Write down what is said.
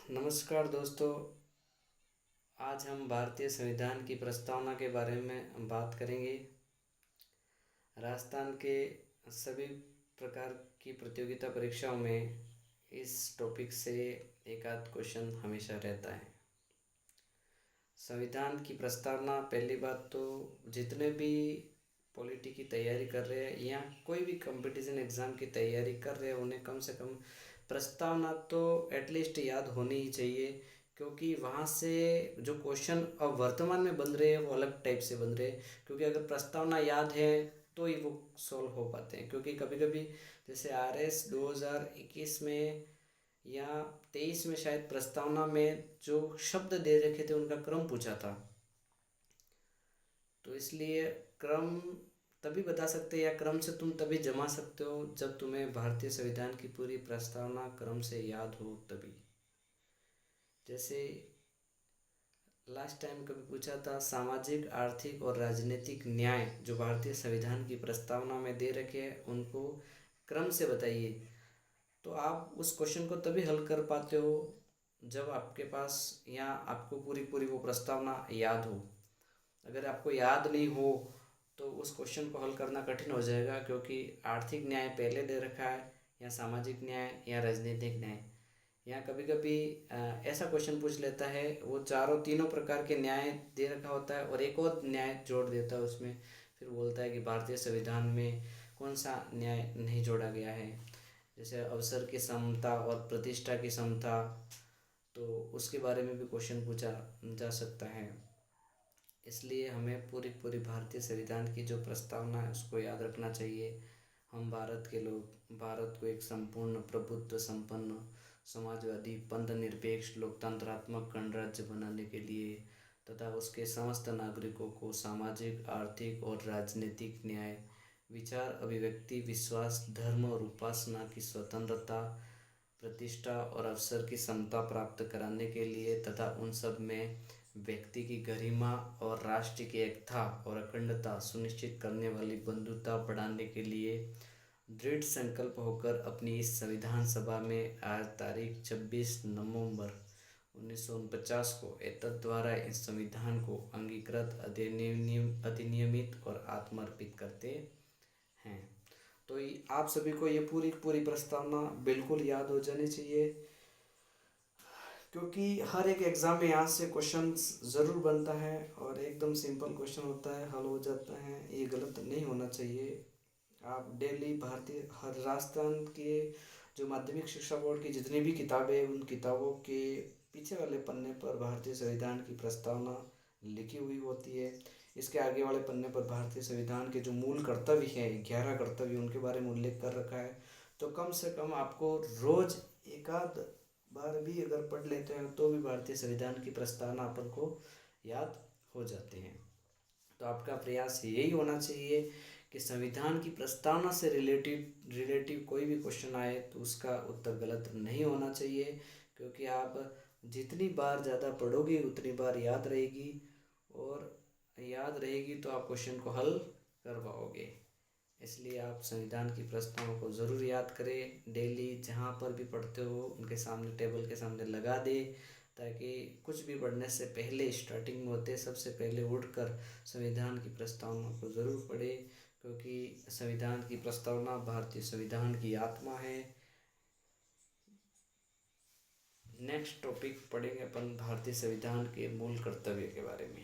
नमस्कार दोस्तों। आज हम भारतीय संविधान की प्रस्तावना के बारे में बात करेंगे। राजस्थान के सभी प्रकार की प्रतियोगिता परीक्षाओं में इस टॉपिक से एक आध क्वेश्चन हमेशा रहता है। संविधान की प्रस्तावना, पहली बात तो जितने भी पॉलिटी की तैयारी कर रहे हैं या कोई भी कंपटीशन एग्ज़ाम की तैयारी कर रहे हैं उन्हें कम से कम प्रस्तावना तो एटलीस्ट याद होनी ही चाहिए, क्योंकि वहाँ से जो क्वेश्चन अब वर्तमान में बन रहे हैं वो अलग टाइप से बन रहे हैं। क्योंकि अगर प्रस्तावना याद है तो ही वो सॉल्व हो पाते हैं। क्योंकि कभी कभी जैसे RS 2021 में या 23 में शायद प्रस्तावना में जो शब्द दे रखे थे उनका क्रम पूछा था, तो इसलिए क्रम तभी बता सकते हैं या क्रम से तुम तभी जमा सकते हो जब तुम्हें भारतीय संविधान की पूरी प्रस्तावना क्रम से याद हो तभी। जैसे लास्ट टाइम कभी पूछा था, सामाजिक आर्थिक और राजनीतिक न्याय जो भारतीय संविधान की प्रस्तावना में दे रखे हैं उनको क्रम से बताइए। तो आप उस क्वेश्चन को तभी हल कर पाते हो जब आपके पास या आपको पूरी पूरी वो प्रस्तावना याद हो। अगर आपको याद नहीं हो तो उस क्वेश्चन को हल करना कठिन हो जाएगा, क्योंकि आर्थिक न्याय पहले दे रखा है या सामाजिक न्याय या राजनीतिक न्याय। या कभी कभी ऐसा क्वेश्चन पूछ लेता है, वो चारों तीनों प्रकार के न्याय दे रखा होता है और एक और न्याय जोड़ देता है उसमें। फिर बोलता है कि भारतीय संविधान में कौन सा न्याय नहीं जोड़ा गया है। जैसे अवसर की समता और प्रतिष्ठा की समता, तो उसके बारे में भी क्वेश्चन पूछा जा सकता है। इसलिए हमें पूरी पूरी भारतीय संविधान की जो प्रस्तावना है उसको याद रखना चाहिए। हम भारत के लोग भारत को एक संपूर्ण प्रभुत्व संपन्न समाजवादी पंथ निरपेक्ष लोकतंत्रात्मक गणराज्य बनाने के लिए तथा उसके समस्त नागरिकों को सामाजिक आर्थिक और राजनीतिक न्याय, विचार अभिव्यक्ति विश्वास धर्म और उपासना की स्वतंत्रता, प्रतिष्ठा और अवसर की समता प्राप्त कराने के लिए तथा उन सब में व्यक्ति की गरिमा और राष्ट्र की एकता और अखंडता सुनिश्चित करने वाली बंधुता बढ़ाने के लिए दृढ़ संकल्प होकर अपनी इस संविधान सभा में आज तारीख 26 नवंबर 1949 को एतद द्वारा इस संविधान को अंगीकृत अधिनियमित और आत्मर्पित करते हैं। तो आप सभी को ये पूरी पूरी प्रस्तावना बिल्कुल याद हो जानी चाहिए, क्योंकि हर एक एग्ज़ाम में यहाँ से क्वेश्चन ज़रूर बनता है और एकदम सिंपल क्वेश्चन होता है, हल हो जाता है। ये गलत नहीं होना चाहिए। आप डेली भारतीय हर राजस्थान के जो माध्यमिक शिक्षा बोर्ड की जितनी भी किताबें उन किताबों के पीछे वाले पन्ने पर भारतीय संविधान की प्रस्तावना लिखी हुई होती है। इसके आगे वाले पन्ने पर भारतीय संविधान के जो मूल कर्तव्य हैं 11 कर्तव्य उनके बारे में उल्लेख कर रखा है। तो कम से कम आपको रोज़ एक आध बार भी अगर पढ़ लेते हैं तो भी भारतीय संविधान की प्रस्तावना अपन को याद हो जाती है। तो आपका प्रयास यही होना चाहिए कि संविधान की प्रस्तावना से रिलेटिव कोई भी क्वेश्चन आए तो उसका उत्तर गलत नहीं होना चाहिए, क्योंकि आप जितनी बार ज़्यादा पढ़ोगे उतनी बार याद रहेगी और याद रहेगी तो आप क्वेश्चन को हल कर पाओगे। इसलिए आप संविधान की प्रस्तावना को ज़रूर याद करें। डेली जहाँ पर भी पढ़ते हो उनके सामने टेबल के सामने लगा दे, ताकि कुछ भी पढ़ने से पहले स्टार्टिंग में होते सबसे पहले उठकर संविधान की प्रस्तावना को ज़रूर पढ़े, क्योंकि संविधान की प्रस्तावना भारतीय संविधान की आत्मा है। नेक्स्ट टॉपिक पढ़ेंगे अपन भारतीय संविधान के मूल कर्तव्य के बारे में।